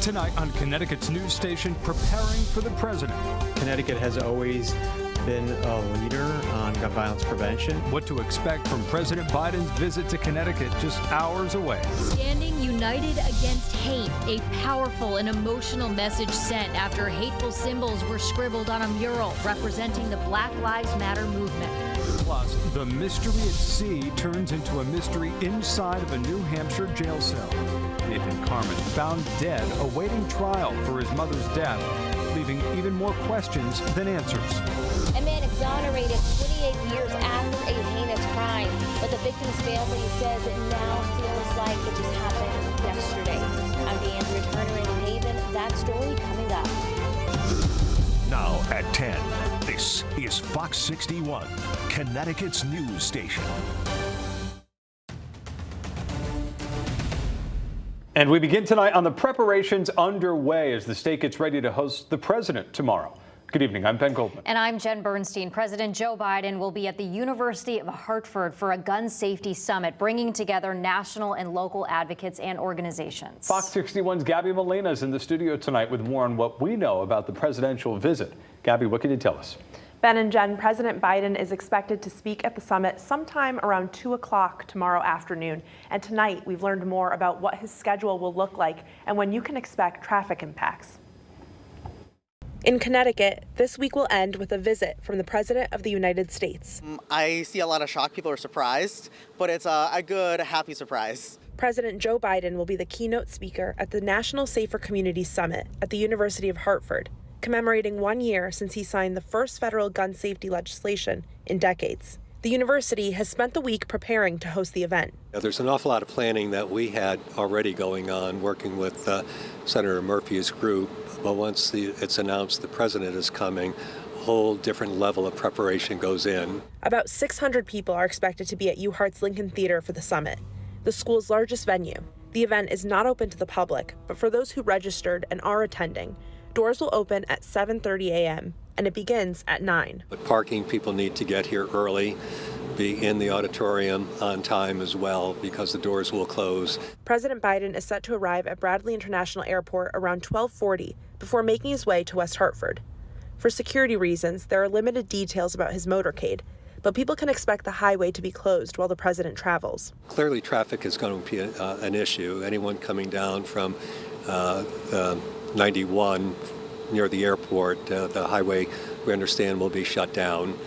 Tonight on Connecticut's news station, preparing for the president. Connecticut has always been a leader on gun violence prevention. What to expect from President Biden's visit to Connecticut just hours away. Standing united against hate, a powerful and emotional message sent after hateful symbols were scribbled on a mural representing the Black Lives Matter movement. Plus, the mystery at sea turns into a mystery inside of a New Hampshire jail cell. Nathan Carmen found dead awaiting trial for his mother's death, leaving even more questions than answers. A man exonerated 28 years after a heinous crime, but the victim's family says it now feels like it just happened yesterday. I'm DeAndrea Turner in Haven. That story coming up. Now at 10, this is Fox 61, Connecticut's news station. And we begin tonight on the preparations underway as the state gets ready to host the president tomorrow. Good evening, I'm Ben Goldman. And I'm Jen Bernstein. President Joe Biden will be at the University of Hartford for a gun safety summit, bringing together national and local advocates and organizations. Fox 61's Gabby Molina is in the studio tonight with more on what we know about the presidential visit. Gabby, what can you tell us? Ben and Jen, President Biden is expected to speak at the summit sometime around 2 o'clock tomorrow afternoon. And tonight, we've learned more about what his schedule will look like and when you can expect traffic impacts. In Connecticut, this week will end with a visit from the President of the United States. I see a lot of shock. People are surprised, but it's a good, happy surprise. President Joe Biden will be the keynote speaker at the National Safer Communities Summit at the University of Hartford, commemorating 1 year since he signed the first federal gun safety legislation in decades. The university has spent the week preparing to host the event. There's an awful lot of planning that we had already going on, working with Senator Murphy's group. But once it's announced the president is coming, a whole different level of preparation goes in. About 600 people are expected to be at UHeart's Lincoln Theater for the summit, the school's largest venue. The event is not open to the public, but for those who registered and are attending, doors will open at 7:30 a.m. and it begins at 9. But parking, people need to get here early, be in the auditorium on time as well because the doors will close. President Biden is set to arrive at Bradley International Airport around 12:40 before making his way to West Hartford. For security reasons, there are limited details about his motorcade, but people can expect the highway to be closed while the president travels. Clearly, traffic is going to be an issue. Anyone coming down from 91 near the airport, the highway, we understand, will be shut down.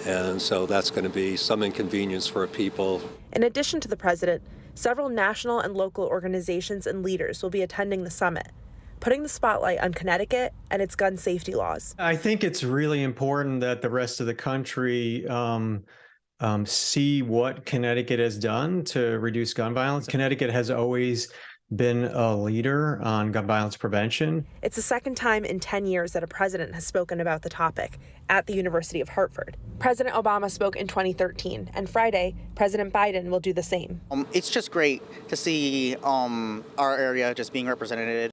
And so that's going to be some inconvenience for people. In addition to the president, several national and local organizations and leaders will be attending the summit, putting the spotlight on Connecticut and its gun safety laws. I think it's really important that the rest of the country see what Connecticut has done to reduce gun violence. Connecticut has always been a leader on gun violence prevention. It's the second time in 10 years that a president has spoken about the topic at the University of Hartford. President Obama spoke in 2013, and Friday, President Biden will do the same. It's just great to see our area just being represented.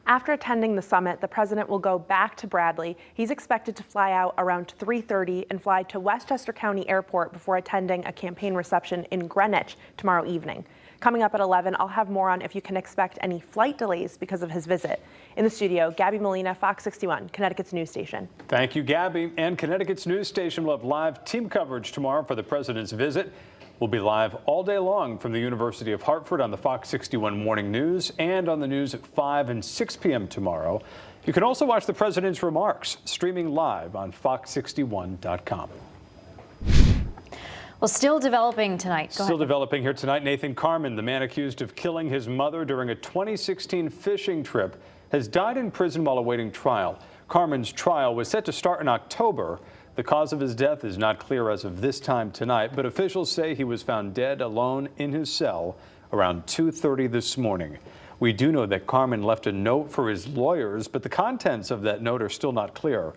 After attending the summit, the president will go back to Bradley. He's expected to fly out around 3:30 and fly to Westchester County Airport before attending a campaign reception in Greenwich tomorrow evening. Coming up at 11, I'll have more on if you can expect any flight delays because of his visit. In the studio, Gabby Molina, Fox 61, Connecticut's news station. Thank you, Gabby. And Connecticut's news station will have live team coverage tomorrow for the president's visit. We'll be live all day long from the University of Hartford on the Fox 61 Morning News and on the news at 5 and 6 p.m. tomorrow. You can also watch the president's remarks streaming live on fox61.com. Well, still developing tonight. Still developing here tonight. Nathan Carmen, the man accused of killing his mother during a 2016 fishing trip, has died in prison while awaiting trial. Carmen's trial was set to start in October. The cause of his death is not clear as of this time tonight, but officials say he was found dead alone in his cell around 2:30 this morning. We do know that Carmen left a note for his lawyers, but the contents of that note are still not clear.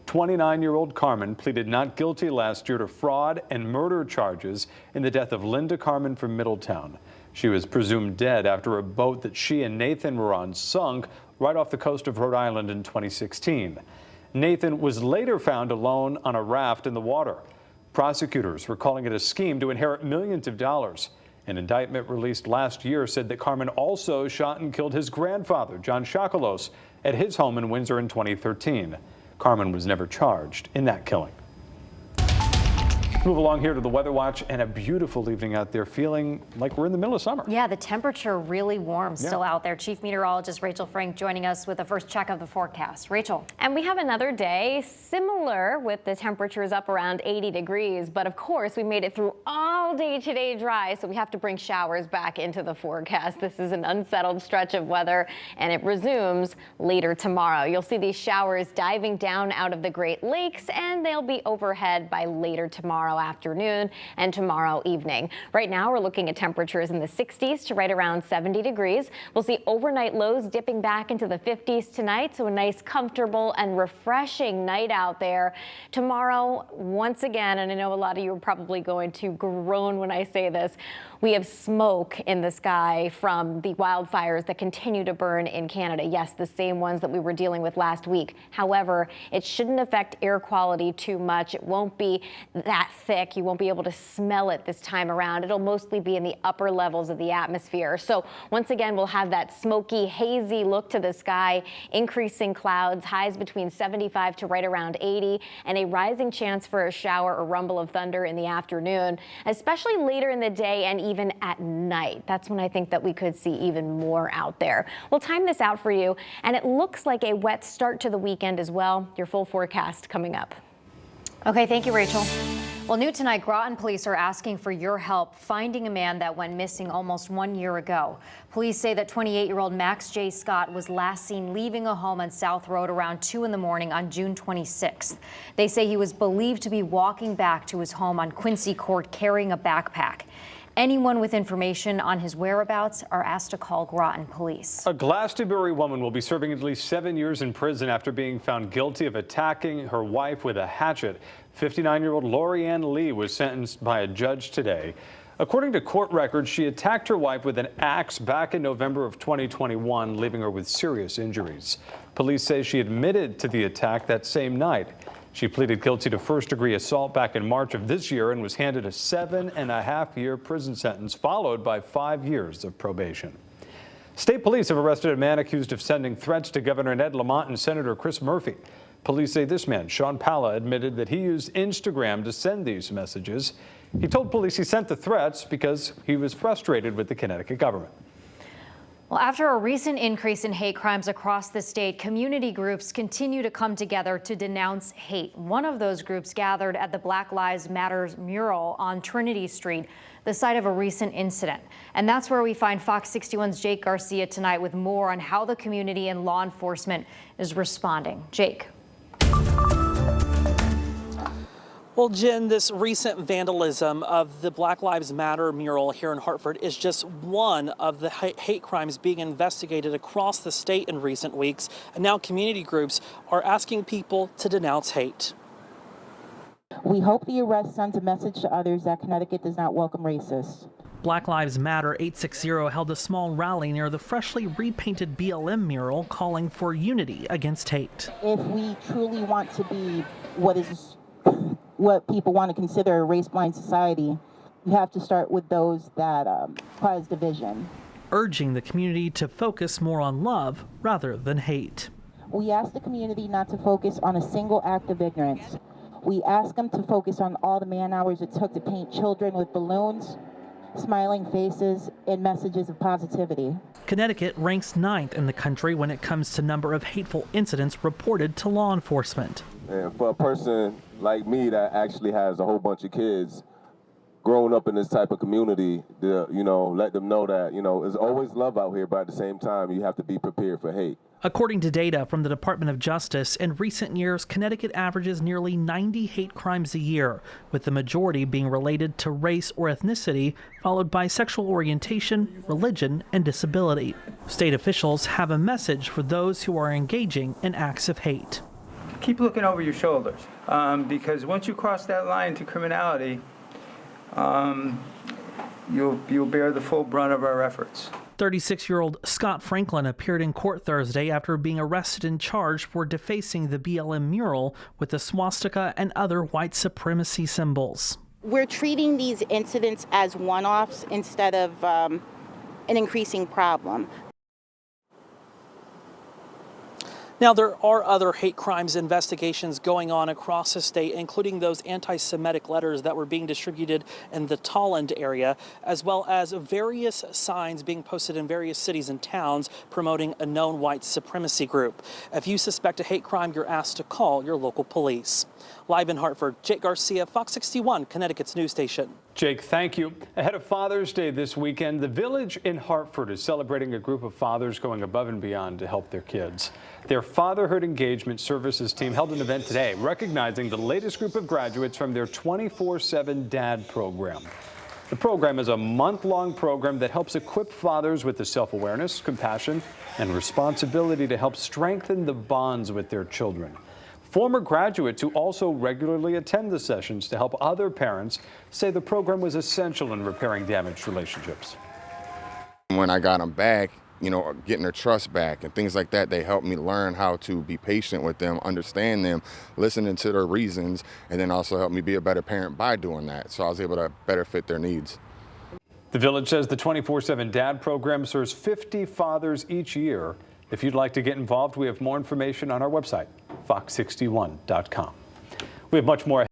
29-year-old Carmen pleaded not guilty last year to fraud and murder charges in the death of Linda Carmen from Middletown. She was presumed dead after a boat that she and Nathan were on sunk right off the coast of Rhode Island in 2016. Nathan was later found alone on a raft in the water. Prosecutors were calling it a scheme to inherit millions of dollars. An indictment released last year said that Carmen also shot and killed his grandfather, John Shakalos, at his home in Windsor in 2013. Carmen was never charged in that killing. Move along here to the Weather Watch, and a beautiful evening out there, feeling like we're in the middle of summer. Yeah, the temperature really warm still out there. Chief Meteorologist Rachel Frank joining us with the first check of the forecast. Rachel. And we have another day similar with the temperatures up around 80 degrees. But of course, we made it through all day today dry, so we have to bring showers back into the forecast. This is an unsettled stretch of weather, and it resumes later tomorrow. You'll see these showers diving down out of the Great Lakes, and they'll be overhead by later tomorrow afternoon and tomorrow evening. Right now, we're looking at temperatures in the 60s to right around 70 degrees. We'll see overnight lows dipping back into the 50s tonight, so a nice, comfortable and refreshing night out there. Tomorrow, once again, and I know a lot of you are probably going to groan when I say this, we have smoke in the sky from the wildfires that continue to burn in Canada. Yes, the same ones that we were dealing with last week. However, it shouldn't affect air quality too much. It won't be that thick. You won't be able to smell it this time around. It'll mostly be in the upper levels of the atmosphere. So once again, we'll have that smoky, hazy look to the sky, increasing clouds, highs between 75 to right around 80, and a rising chance for a shower or rumble of thunder in the afternoon, especially later in the day and even at night. That's when I think that we could see even more out there. We'll time this out for you, and it looks like a wet start to the weekend as well. Your full forecast coming up. Okay, thank you, Rachel. Well, new tonight, Groton police are asking for your help finding a man that went missing almost 1 year ago. Police say that 28-year-old Max J. Scott was last seen leaving a home on South Road around 2 in the morning on June 26th. They say he was believed to be walking back to his home on Quincy Court carrying a backpack. Anyone with information on his whereabouts are asked to call Groton police. A Glastonbury woman will be serving at least 7 years in prison after being found guilty of attacking her wife with a hatchet. 59-year-old Lori Ann Lee was sentenced by a judge today. According to court records, she attacked her wife with an axe back in November of 2021, leaving her with serious injuries. Police say she admitted to the attack that same night. She pleaded guilty to first-degree assault back in March of this year and was handed a 7.5-year prison sentence, followed by 5 years of probation. State police have arrested a man accused of sending threats to Governor Ned Lamont and Senator Chris Murphy. Police say this man, Sean Palla, admitted that he used Instagram to send these messages. He told police he sent the threats because he was frustrated with the Connecticut government. Well, after a recent increase in hate crimes across the state, community groups continue to come together to denounce hate. One of those groups gathered at the Black Lives Matter mural on Trinity Street, the site of a recent incident. And that's where we find Fox 61's Jake Garcia tonight with more on how the community and law enforcement is responding. Jake. Well, Jen, this recent vandalism of the Black Lives Matter mural here in Hartford is just one of the hate crimes being investigated across the state in recent weeks. And now community groups are asking people to denounce hate. We hope the arrest sends a message to others that Connecticut does not welcome racists. Black Lives Matter 860 held a small rally near the freshly repainted BLM mural calling for unity against hate. If we truly want to be what people want to consider a race-blind society, you have to start with those that cause division. Urging the community to focus more on love rather than hate. We ask the community not to focus on a single act of ignorance. We ask them to focus on all the man-hours it took to paint children with balloons, smiling faces, and messages of positivity. Connecticut ranks 9th in the country when it comes to number of hateful incidents reported to law enforcement. And for a person like me that actually has a whole bunch of kids growing up in this type of community, to, let them know that, there's always love out here, but at the same time, you have to be prepared for hate. According to data from the Department of Justice, in recent years, Connecticut averages nearly 90 hate crimes a year, with the majority being related to race or ethnicity, followed by sexual orientation, religion, and disability. State officials have a message for those who are engaging in acts of hate. Keep looking over your shoulders, because once you cross that line to criminality, you'll bear the full brunt of our efforts. 36-year-old Scott Franklin appeared in court Thursday after being arrested and charged for defacing the BLM mural with the swastika and other white supremacy symbols. We're treating these incidents as one-offs instead of an increasing problem. Now, there are other hate crimes investigations going on across the state, including those anti-Semitic letters that were being distributed in the Tolland area, as well as various signs being posted in various cities and towns promoting a known white supremacy group. If you suspect a hate crime, you're asked to call your local police. Live in Hartford, Jake Garcia, Fox 61, Connecticut's news station. Jake, thank you. Ahead of Father's Day this weekend, the Village in Hartford is celebrating a group of fathers going above and beyond to help their kids. Their Fatherhood Engagement Services team held an event today recognizing the latest group of graduates from their 24/7 Dad program. The program is a month-long program that helps equip fathers with the self-awareness, compassion, and responsibility to help strengthen the bonds with their children. Former graduates who also regularly attend the sessions to help other parents say the program was essential in repairing damaged relationships. When I got them back, you know, getting their trust back and things like that, they helped me learn how to be patient with them, understand them, listening to their reasons, and then also helped me be a better parent by doing that. So I was able to better fit their needs. The Village says the 24/7 Dad program serves 50 fathers each year. If you'd like to get involved, we have more information on our website, fox61.com. We have much more